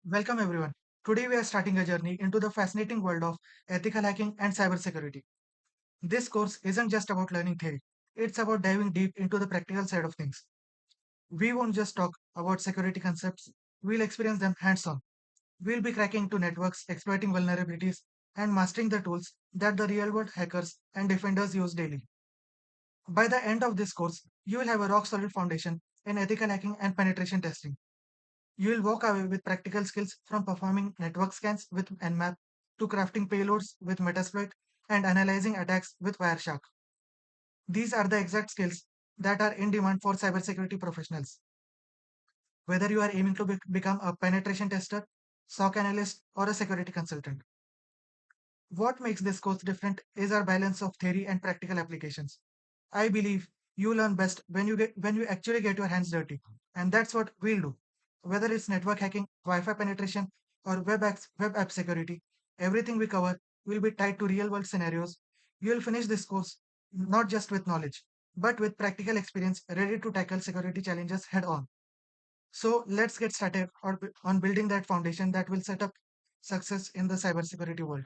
Welcome everyone. Today we are starting a journey into the fascinating world of ethical hacking and cybersecurity. This course isn't just about learning theory, it's about diving deep into the practical side of things. We won't just talk about security concepts, we'll experience them hands on. We'll be cracking into networks, exploiting vulnerabilities, and mastering the tools that the real world hackers and defenders use daily. By the end of this course, you will have a rock solid foundation in ethical hacking and penetration testing. You will walk away with practical skills from performing network scans with Nmap to crafting payloads with Metasploit and analyzing attacks with Wireshark. These are the exact skills that are in demand for cybersecurity professionals. Whether you are aiming to become a penetration tester, SOC analyst, or a security consultant. What makes this course different is our balance of theory and practical applications. I believe you learn best when you actually get your hands dirty, and that's what we'll do. Whether it's network hacking, Wi-Fi penetration, or web app security, everything we cover will be tied to real-world scenarios. You'll finish this course not just with knowledge, but with practical experience ready to tackle security challenges head on. So let's get started on building that foundation that will set up success in the cybersecurity world.